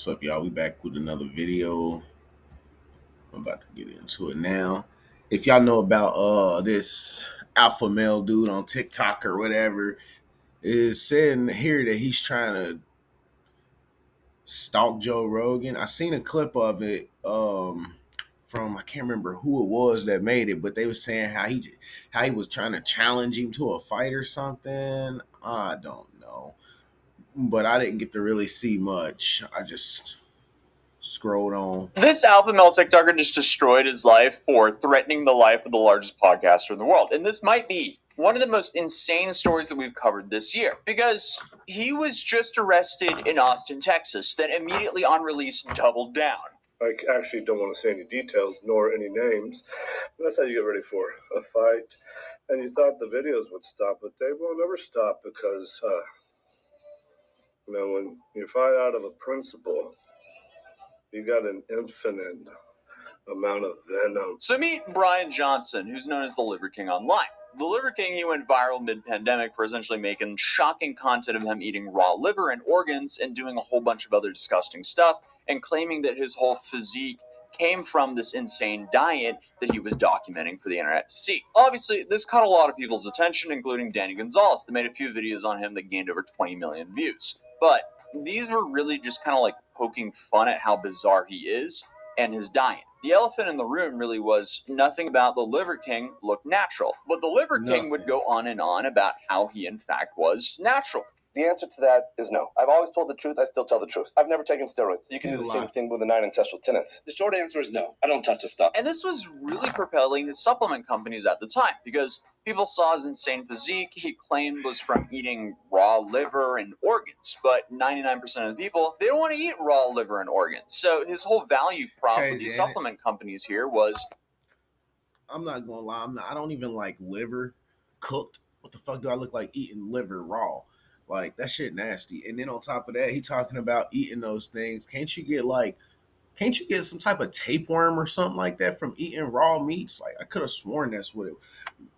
What's up, y'all? We back with another video. I'm about to get into it now. If y'all know about this alpha male dude on TikTok or whatever, is saying here that he's trying to stalk Joe Rogan. I seen a clip of it from I can't remember who it was that made it, but they were saying how he was trying to challenge him to a fight or something. I don't know, but I didn't get to really see much. I just scrolled on. This alpha male TikToker just destroyed his life for threatening the life of the largest podcaster in the world. And this might be one of the most insane stories that we've covered this year, because he was just arrested in Austin, Texas, then immediately on release doubled down. I actually don't want to say any details nor any names. That's how you get ready for a fight. And you thought the videos would stop, but they will never stop because, when you fight out of a principle, you got an infinite amount of venom. So meet Brian Johnson, who's known as the Liver King online. The Liver King, he went viral mid-pandemic for essentially making shocking content of him eating raw liver and organs and doing a whole bunch of other disgusting stuff, and claiming that his whole physique came from this insane diet that he was documenting for the internet to see. Obviously, this caught a lot of people's attention, including Danny Gonzalez, that made a few videos on him that gained over 20 million views. But these were really just kind of like poking fun at how bizarre he is and his diet. The elephant in the room really was nothing about the Liver King looked natural, but the Liver King would go on and on about how he in fact was natural. The answer to that is no. I've always told the truth. I still tell the truth. I've never taken steroids. You can do the same thing with the 9 ancestral tenets. The short answer is no. I don't touch this stuff. And this was really propelling his supplement companies at the time, because people saw his insane physique he claimed was from eating raw liver and organs. But 99% of the people, they don't want to eat raw liver and organs. So his whole value prop with these supplement companies here was, I'm not gonna lie, I don't even like liver cooked. What the fuck do I look like eating liver raw? Like, that shit nasty. And then on top of that, he talking about eating those things. Can't you get some type of tapeworm or something like that from eating raw meats? Like, I could have sworn that's what it.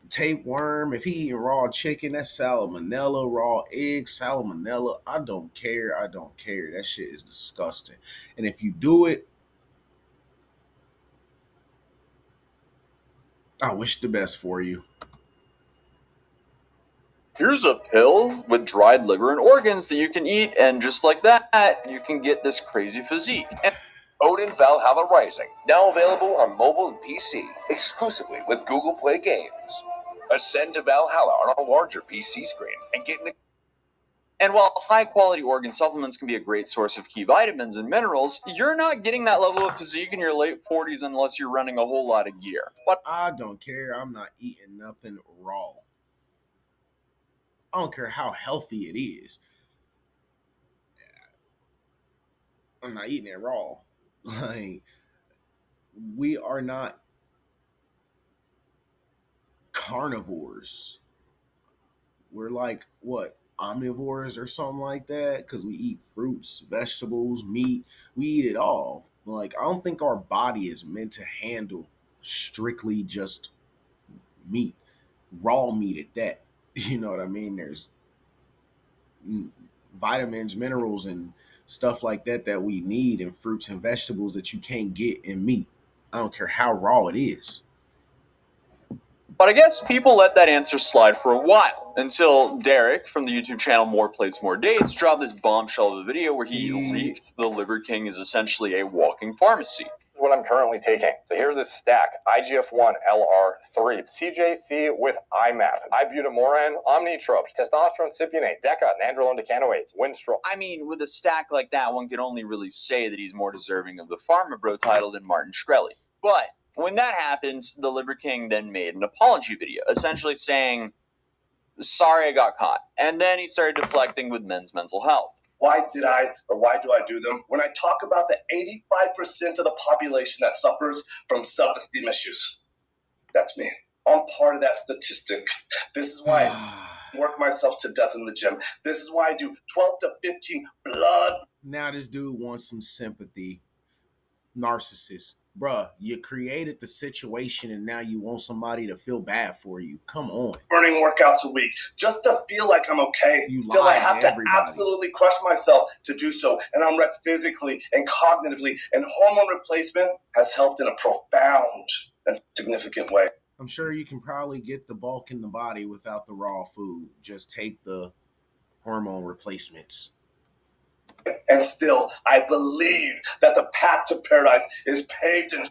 Tapeworm. If he eating raw chicken, that's salmonella. Raw eggs, salmonella. I don't care. I don't care. That shit is disgusting. And if you do it, I wish the best for you. here's a pill with dried liver and organs that you can eat, and just like that, you can get this crazy physique. And Odin Valhalla Rising, now available on mobile and PC, exclusively with Google Play Games. Ascend to Valhalla on a larger PC screen and get an. And while high-quality organ supplements can be a great source of key vitamins and minerals, you're not getting that level of physique in your late 40s unless you're running a whole lot of gear. But I don't care. I'm not eating nothing raw. I don't care how healthy it is. I'm not eating it raw. Like, we are not carnivores. We're like, what, omnivores or something like that? Because we eat fruits, vegetables, meat. We eat it all. Like, I don't think our body is meant to handle strictly just meat, raw meat at that. You know what I mean? There's vitamins, minerals, and stuff like that we need in fruits and vegetables that you can't get in meat. I don't care how raw it is. I guess people let that answer slide for a while, until Derek from the YouTube channel More Plates, More Dates dropped this bombshell of a video where he leaked the Liver King is essentially a walking pharmacy. What I'm currently taking. So here's this stack: IGF-1 LR3, CJC with IMAP, ibutamoren, omnitrope, testosterone cypionate, DECA, nandrolone decanoate, Winstrol. I mean, with a stack like that, one can only really say that he's more deserving of the Pharma Bro title than Martin Shkreli. But when that happens, the Liver King then made an apology video, essentially saying, sorry I got caught. And then he started deflecting with men's mental health. Why do I do them? When I talk about the 85% of the population that suffers from self-esteem issues, that's me. I'm part of that statistic. This is why I work myself to death in the gym. This is why I do 12 to 15 blood. Now this dude wants some sympathy. narcissist. Bruh, you created the situation and now you want somebody to feel bad for you. Come on. Burning workouts a week just to feel like I'm okay. You Still, I lied have to to everybody. absolutely crush myself to do so. And I'm wrecked physically and cognitively. And hormone replacement has helped in a profound and significant way. I'm sure you can probably get the bulk in the body without the raw food. Just take the hormone replacements. And still, I believe that the path to paradise is paved in.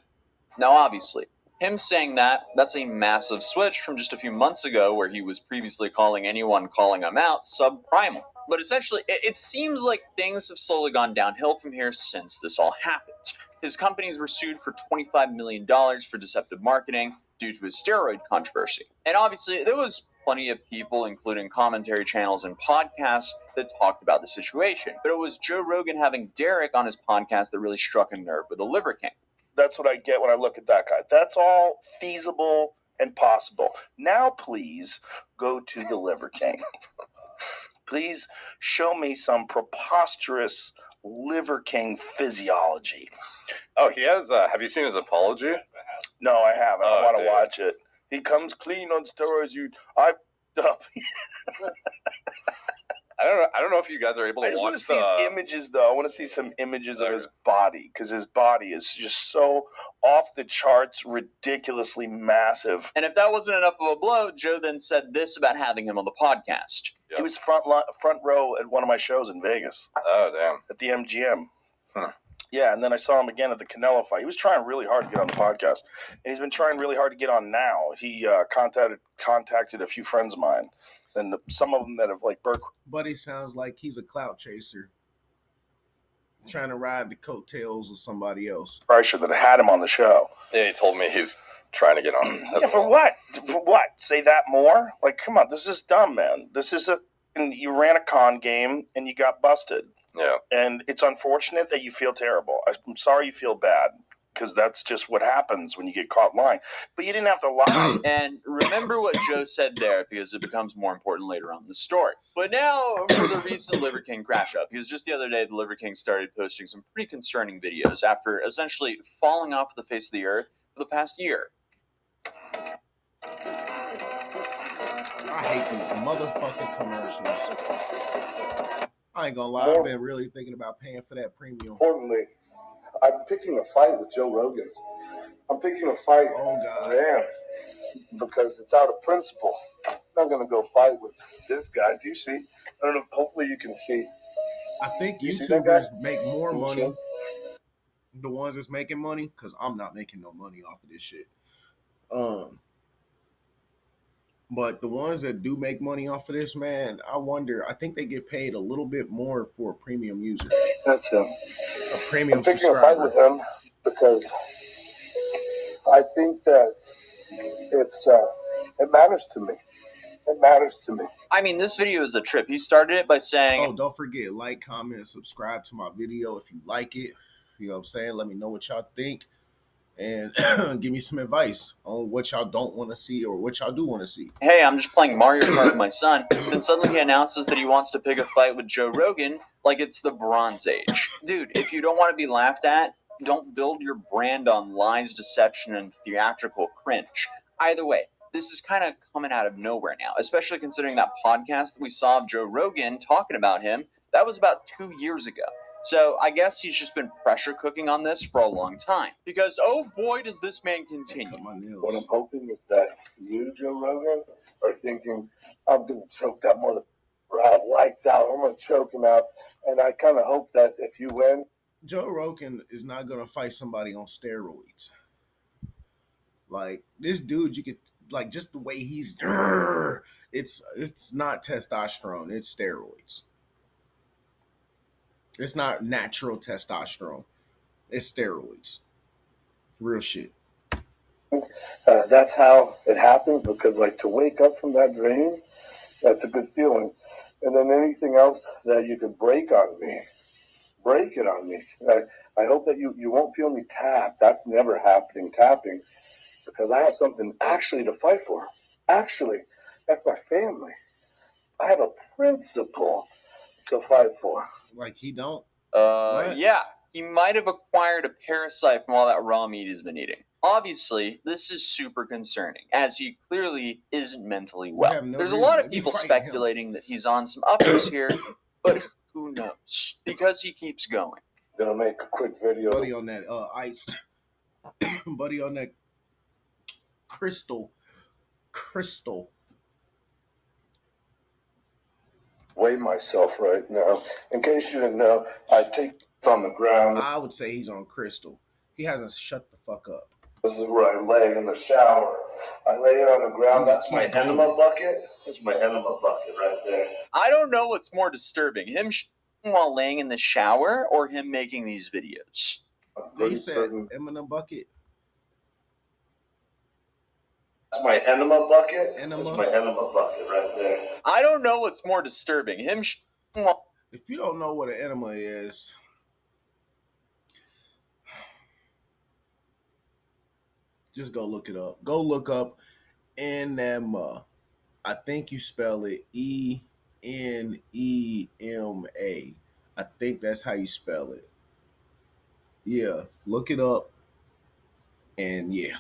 Now, obviously, him saying that's a massive switch from just a few months ago where he was previously calling anyone calling him out subprimal. But essentially, it seems like things have slowly gone downhill from here since this all happened. His companies were sued for $25 million for deceptive marketing due to his steroid controversy. And obviously, there was plenty of people, including commentary channels and podcasts, that talked about the situation. But it was Joe Rogan having Derek on his podcast that really struck a nerve with the Liver King. That's what I get when I look at that guy. That's all feasible and possible. Now, please go to the Liver King. Please show me some preposterous Liver King physiology. Oh, he has. Have you seen his apology? No, I haven't. I want to dude. watch it. He comes clean on steroids. I don't know if you guys are able I to just want watch to see his images, though. I want to see some images of his body, because his body is just so off the charts, ridiculously massive. And if that wasn't enough of a blow, Joe then said this about having him on the podcast. Yep. He was front row at one of my shows in Vegas. Oh, damn. At the MGM. Yeah, and then I saw him again at the Canelo fight. He was trying really hard to get on the podcast, and he's been trying really hard to get on now. He contacted a few friends of mine, and some of them that have like Burke. Buddy sounds like he's a clout chaser, trying to ride the coattails of somebody else. Kreischer that had him on the show. Yeah, he told me he's trying to get on. Yeah, for what? For what? Say that more? Like, come on, this is dumb, man. This is you ran a con game and you got busted. Yeah. And it's unfortunate that you feel terrible. I'm sorry you feel bad, because that's just what happens when you get caught lying. But you didn't have to lie. And remember what Joe said there, because it becomes more important later on in the story. But now for the recent Liver King crash up, because just the other day the Liver King started posting some pretty concerning videos after essentially falling off the face of the earth for the past year. I hate these motherfucking commercials. I ain't gonna lie, I've been really thinking about paying for that premium. Importantly, I'm picking a fight with Joe Rogan. I'm picking a fight. Oh, God. I am. Because it's out of principle. I'm not going to go fight with this guy. Do you see? I don't know. Hopefully you can see. I think You see that guy? YouTubers make more money, Bullshit. the ones that's making money, because I'm not making no money off of this shit. But the ones that do make money off of this, man, I think they get paid a little bit more for a premium user. That's him. A premium I'm picking a fight subscriber. with him because I think that it matters to me. It matters to me. I mean, this video is a trip. He started it by saying, Oh, don't forget, like, comment, subscribe to my video if you like it. You know what I'm saying? Let me know what y'all think. And give me some advice on what y'all don't want to see or what y'all do want to see. hey, I'm just playing Mario Kart with my son. Then suddenly he announces that he wants to pick a fight with Joe Rogan like it's the Bronze Age. Dude, if you don't want to be laughed at, don't build your brand on lies, deception, and theatrical cringe. Either way, this is kind of coming out of nowhere now, especially considering that podcast that we saw of Joe Rogan talking about him, that was about 2 years ago. So I guess he's just been pressure cooking on this for a long time. Because, oh boy, does this man continue. Cut my nails. What I'm hoping is that you, Joe Rogan, are thinking, I'm going to choke that mother lights out. I'm going to choke him out. And I kind of hope that if you win. Joe Rogan is not going to fight somebody on steroids. Like, this dude, you could, like, just the way he's, it's not testosterone, it's steroids. It's not natural testosterone. It's steroids. Real shit. That's how it happens, because, like, to wake up from that dream, that's a good feeling. And then anything else that you could break on me, break it on me. I hope that you won't feel me tap. That's never happening, tapping, because I have something actually to fight for. Actually, that's my family. I have a principle to fight for. Like, he don't. Yeah. he might have acquired a parasite from all that raw meat he's been eating. Obviously, this is super concerning, as he clearly isn't mentally well. have no There's a reason lot to of be people fighting him. speculating that he's on some uppers here, but who knows? Because he keeps going. Gonna make a quick video. Buddy on that ice. Buddy on that crystal. Weigh myself right now. In case you didn't know, I take it on the ground. I would say he's on crystal. He hasn't shut the fuck up. This is where I lay in the shower. I lay it on the ground. You just That's my keep going. enema bucket. That's my enema bucket right there. I don't know what's more disturbing, him while laying in the shower or him making these videos. They said Eminem bucket. That's my enema bucket. Enema. That's my enema bucket right there. I don't know what's more disturbing, him If you don't know what an enema is, just go look it up. Go look up enema. I think you spell it ENEMA. I think that's how you spell it. Yeah, look it up. And yeah,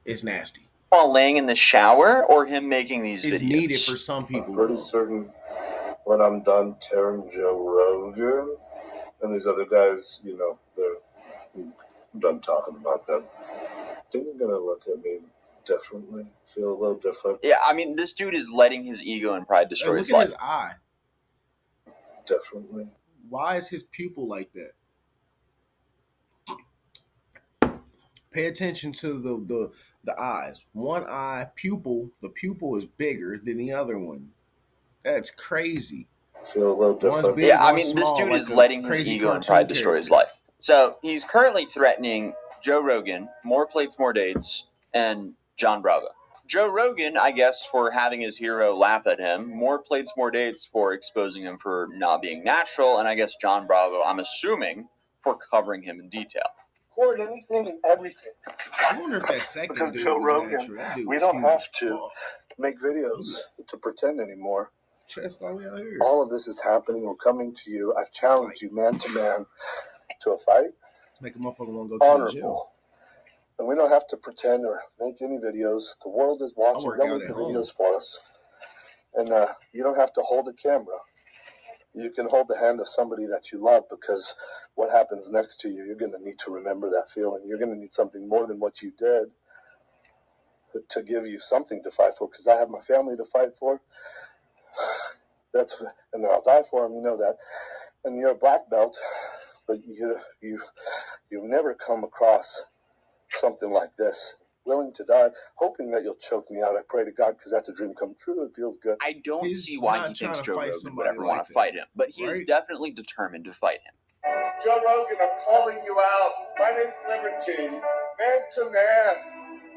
it's nasty. while laying in the shower or him making these It's videos? needed for some people. I'm pretty though. certain when I'm done tearing Joe Rogan and these other guys, you know, I'm done talking about them. I think they're gonna look at me differently, feel a little different. Yeah, I mean, this dude is letting his ego and pride destroy Hey, his look at life. his eye. Differently. Why is his pupil like that? Pay attention to the eyes. One eye pupil, the pupil is bigger than the other one. That's crazy. Feel a little One's different. big, Yeah, I one's mean, this small, dude like is a letting his crazy ego and cartoon pride destroy his character. life. So he's currently threatening Joe Rogan, more plates, more dates, and John Bravo. Joe Rogan, I guess, for having his hero laugh at him, more plates, more dates for exposing him for not being natural, and I guess John Bravo, I'm assuming, for covering him in detail. Record anything and everything. I wonder if that second Because dude Joe was Rogan, natural. That dude we was don't huge have as to fuck. make videos to pretend anymore. Chest all the way out here. All of this is happening. We're coming to you. I've challenged you man to man to a fight. Make a motherfucker want to go to the jail. Honorable. And we don't have to pretend or make any videos. The world is watching. work They'll out make the at home. videos for us. And you don't have to hold a camera. You can hold the hand of somebody that you love, because what happens next to you, you're going to need to remember that feeling. You're going to need something more than what you did to give you something to fight for, because I have my family to fight for. And I'll die for them, you know that. And you're a black belt, but you've never come across something like this. Willing to die, hoping that you'll choke me out. I pray to God, because that's a dream come true. It feels good. I don't He's see why not he trying thinks to Joe fight Rogan would somebody ever like want to that, fight him, but he is right? definitely determined to fight him. Joe Rogan, I'm calling you out. My name's Liberty. Man to man.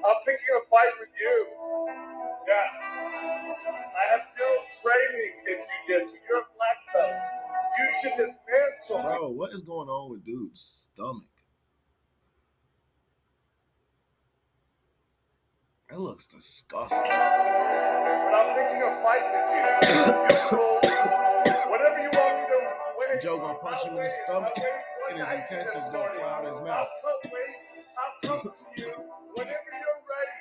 I'm picking a fight with you. Yeah. I have no training in jiu-jitsu. You're a black belt. You should dismantle me. Bro, what is going on with dude's stomach? That looks disgusting. But I'm picking a fight with you. You roll. Whatever you want me to win. Joe gonna punch him in the stomach, and his intestines gonna fly out of his mouth. I'll come to you whenever you're ready.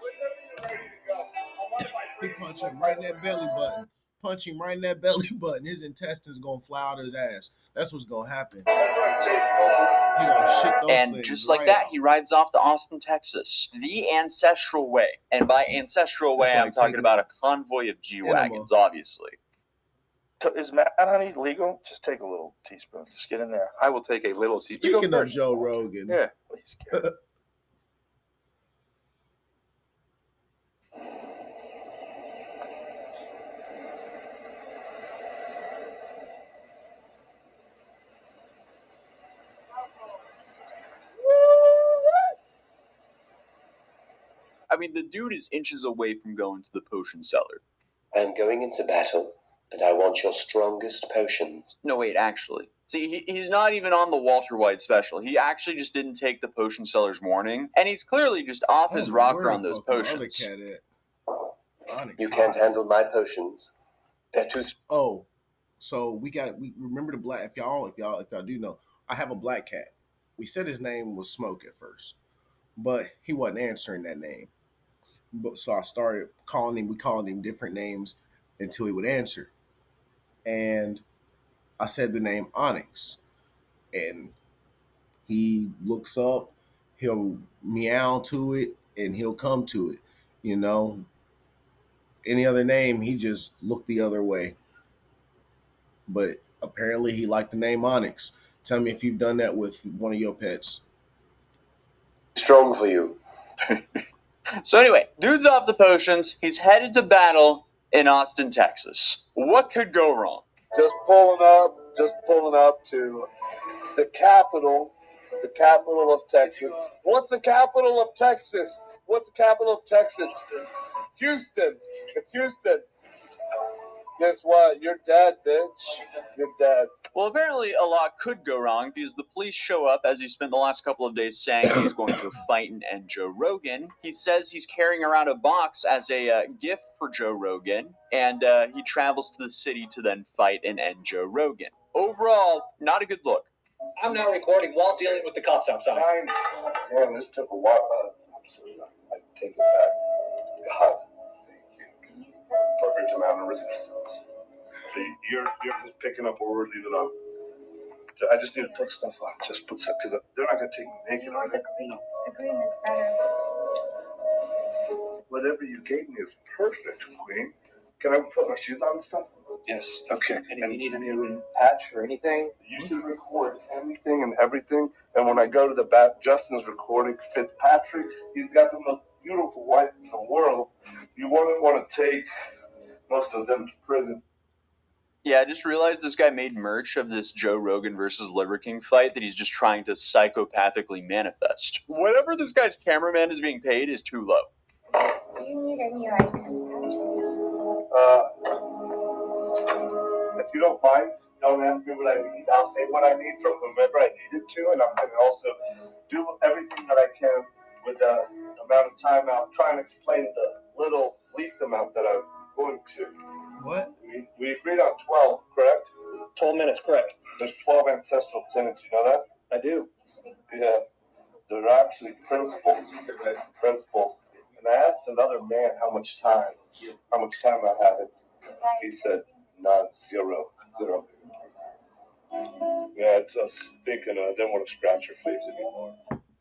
Whenever you're ready to go. I want to fight. He punch him right in that belly button. Punch him right in that belly button. His intestines gonna fly out of his ass. That's what's gonna happen. He gonna shit those And things just like right that, out. he rides off to Austin, Texas, the ancestral way. And by ancestral way, That's why I'm he talking taking about a convoy of G-Wagons, obviously. Is Mad Honey legal? Just take a little teaspoon. Just get in there. I will take a little tea. You go Speaking of first. Joe Rogan, Yeah, please. Gary. I mean, the dude is inches away from going to the potion cellar. I am going into battle, and I want your strongest potions. No, wait, actually. See, he's not even on the Walter White special. He actually just didn't take the potion seller's warning, and he's clearly just off his rocker on those potions. You can't handle my potions. They're too. Oh, so we remember the black. If y'all do know, I have a black cat. we said his name was Smoke at first, but he wasn't answering that name. But so I started calling him. We called him different names until he would answer. And I said the name Onyx, and he looks up. He'll meow to it, and he'll come to it. You know, any other name, he just looked the other way. But apparently, he liked the name Onyx. Tell me if you've done that with one of your pets. Strong for you. So anyway, dude's off the potions. He's headed to battle in Austin, Texas. What could go wrong? Just pulling up to the capital of Texas. What's the capital of Texas? What's the capital of Texas? Houston. It's Houston. Guess what? You're dead, bitch. You're dead. Well, apparently a lot could go wrong because the police show up as he spent the last couple of days saying he's going to fight and end Joe Rogan. He says he's carrying around a box as a gift for Joe Rogan, and he travels to the city to then fight and end Joe Rogan. Overall, not a good look. I'm now recording while dealing with the cops outside. Man, this took a while. I'm sorry. I take it back. God, thank you. Perfect amount of resistance. So you're just picking up where we're leaving off. I just need to put stuff on. Just put stuff, because they're not going to take me naked on it. The green is better. Whatever you gave me is perfect, Queen. Can I put my shoes on and stuff? Yes. Okay. And if you need a new patch or anything, You should record anything and everything. And when I go to the back, Justin's recording Fitzpatrick. He's got the most beautiful wife in the world. You wouldn't want to take most of them to prison. Yeah, I just realized this guy made merch of this Joe Rogan versus Liver King fight that he's just trying to psychopathically manifest. Whatever this guy's cameraman is being paid is too low. Do you need any like compassion? If you don't mind, don't ask me what I need. I'll say what I need from whomever I need it to, and I'm going to also do everything that I can with the amount of time. I'll try and explain the little least amount that I'm going to. What? We agreed on 12, correct? 12 minutes, correct. There's 12 ancestral tenants, you know that? I do. Yeah. They're actually principles. Principles. And I asked another man how much time I had it. He said none, zero. Yeah, it's us thinking I didn't want to scratch your face anymore.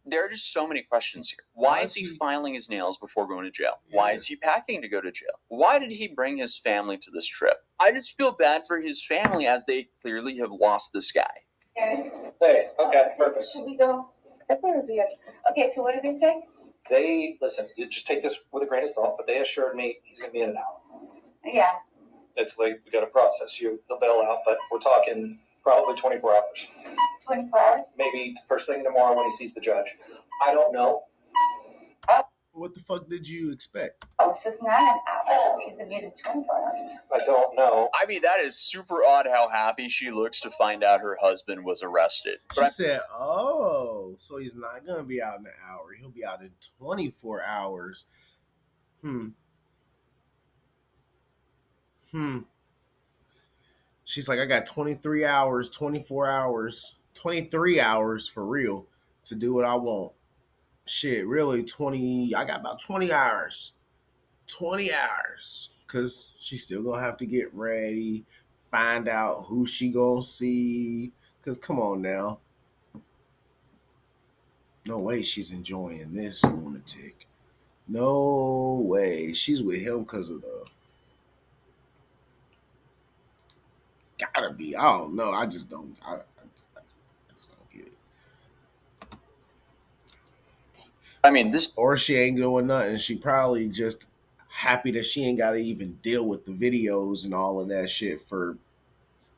There are just so many questions here. Why is he filing his nails before going to jail? Why is he packing to go to jail? Why did he bring his family to this trip? I just feel bad for his family as they clearly have lost this guy. Hey, okay, perfect. Should we go separate or together? Okay, so what did they say? They, listen, you just take this with a grain of salt, but they assured me he's going to be in an hour. Yeah. It's like, we got to process you. They'll bail out, but we're talking probably 24 hours. 24 hours? Maybe first thing tomorrow when he sees the judge. I don't know. What the fuck did you expect? Oh, so it's not an hour. He's going to be there 24 hours. I don't know. I mean, that is super odd how happy she looks to find out her husband was arrested. She said, oh, so he's not going to be out in an hour. He'll be out in 24 hours. She's like, I got 23 hours, 24 hours, 23 hours for real to do what I want. Shit, really, I got about 20 hours. 20 hours. Because she's still going to have to get ready, find out who she going to see. Because come on now. No way she's enjoying this lunatic. No way. She's with him because of the... Gotta be. I don't know. I just don't. I just don't get it. I mean, this... Or she ain't doing nothing. She probably just happy that she ain't got to even deal with the videos and all of that shit for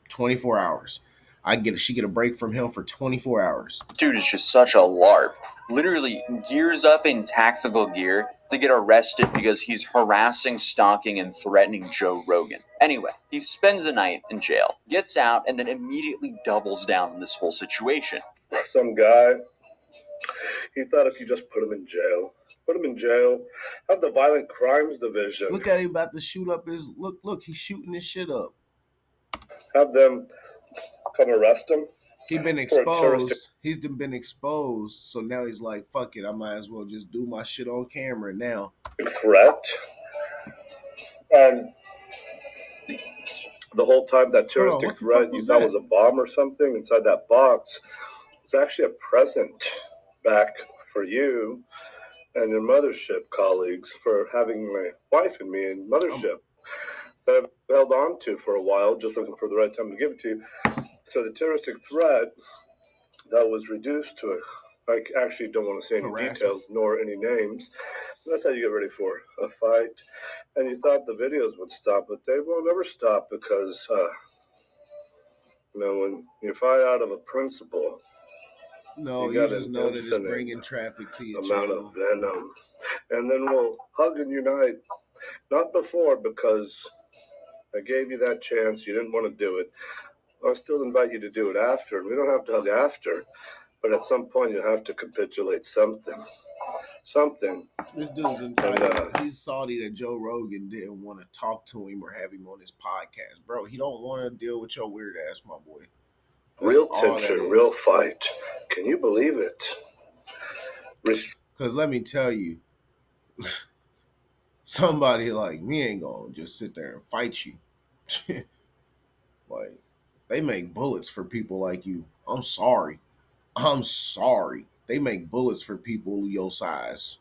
24 hours. She get a break from him for 24 hours. Dude is just such a LARP. Literally gears up in tactical gear to get arrested because he's harassing, stalking, and threatening Joe Rogan. Anyway, he spends a night in jail, gets out, and then immediately doubles down on this whole situation. Some guy, he thought if you just put him in jail, have the violent crimes division. Look at him about to shoot up his... Look, he's shooting his shit up. Have them come arrest him. He been for a terrorist exposed. He's been exposed. So now he's like, fuck it. I might as well just do my shit on camera now. threat. And the whole time that Hold on, terroristic what the fuck threat, you was thought that? was a bomb or something inside that box, it's actually a present back for you and your mothership colleagues for having my wife and me in mothership that I've held on to for a while, just looking for the right time to give it to you. So the terroristic threat that was reduced to I actually don't want to say any Harassment. details nor any names. That's how you get ready for a fight. And you thought the videos would stop, but they will never stop because, when you fight out of a principle, No, you you got just an know that it's infinite bringing traffic to your amount channel. of venom. And then we'll hug and unite. Not before, because I gave you that chance. You didn't want to do it. I'll still invite you to do it after. We don't have to hug after, but at some point you have to capitulate something. Something. This dude's entitled. He's salty that Joe Rogan didn't want to talk to him or have him on his podcast. Bro, he don't want to deal with your weird ass, my boy. That's real all that tension, is. real fight. Can you believe it? Because let me tell you, somebody like me ain't gonna just sit there and fight you. Like, they make bullets for people like you. I'm sorry. I'm sorry. They make bullets for people your size.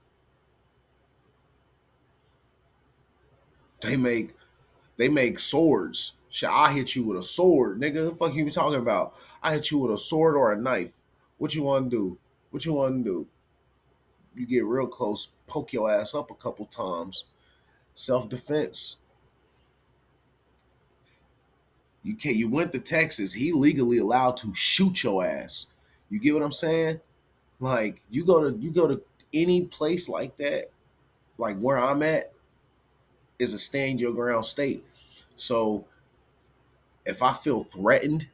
They make swords. Shit, I hit you with a sword, nigga. The fuck you talking about? I hit you with a sword or a knife. What you want to do? What you want to do? You get real close, poke your ass up a couple times. Self defense. You can't. You went to Texas. He legally allowed to shoot your ass. You get what I'm saying? Like you go to any place like that, like where I'm at, is a stand your ground state. So if I feel threatened,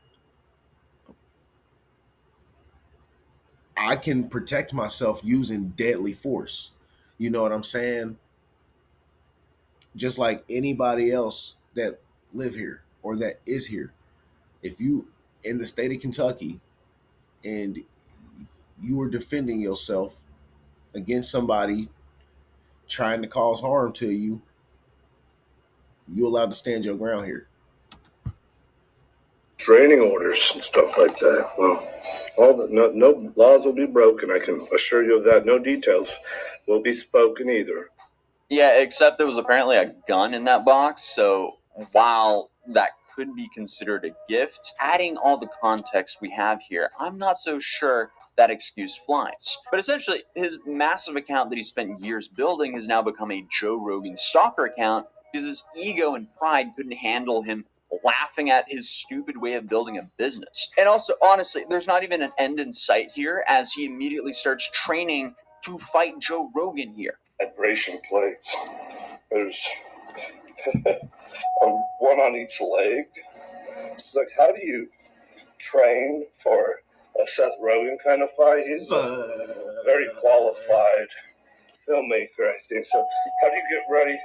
I can protect myself using deadly force. You know what I'm saying? Just like anybody else that live here or that is here. If you in the state of Kentucky and you were defending yourself against somebody trying to cause harm to you, you're allowed to stand your ground here. Training orders and stuff like that. Well, no laws will be broken. I can assure you of that. No details will be spoken either. Yeah, except there was apparently a gun in that box, so while that could be considered a gift, adding all the context we have here, I'm not so sure that excuse flies. But essentially, his massive account that he spent years building has now become a Joe Rogan stalker account because his ego and pride couldn't handle him laughing at his stupid way of building a business. And also, honestly, there's not even an end in sight here as he immediately starts training to fight Joe Rogan here. Vibration plates. There's one on each leg. It's like, how do you train for a Seth Rogen kind of fight? He's a very qualified filmmaker, I think. So how do you get ready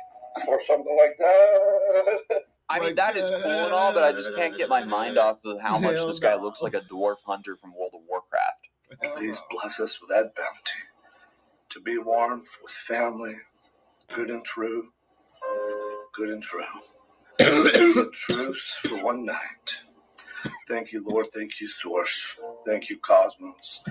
for something like that? I mean, that is cool and all, but I just can't get my mind off of how much this guy looks like a dwarf hunter from World of Warcraft. Please bless us with that bounty. To be warm with family, good and true, good and true. The truce for one night. Thank you, Lord. Thank you, Source. Thank you, Cosmos.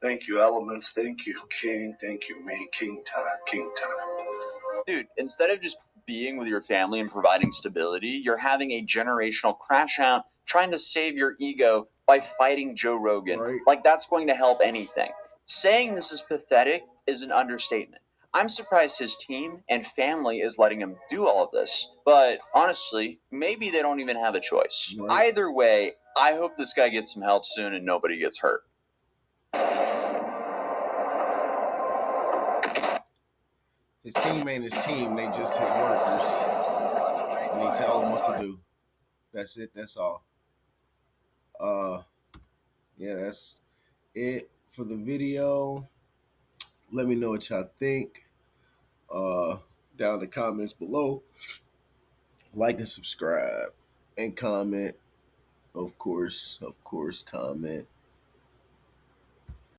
Thank you, Elements. Thank you, King. Thank you, me. King time. King time. Dude, instead of just being with your family and providing stability, you're having a generational crash out trying to save your ego by fighting Joe Rogan. Right. Like, that's going to help anything. Saying this is pathetic is an understatement. I'm surprised his team and family is letting him do all of this. But honestly, maybe they don't even have a choice. Right. Either way, I hope this guy gets some help soon and nobody gets hurt. His team ain't his team, they just his workers. And he tell them what to do. That's it, that's all. Yeah, that's it for the video. Let me know what y'all think. Down in the comments below. Like and subscribe. And comment. Of course, comment.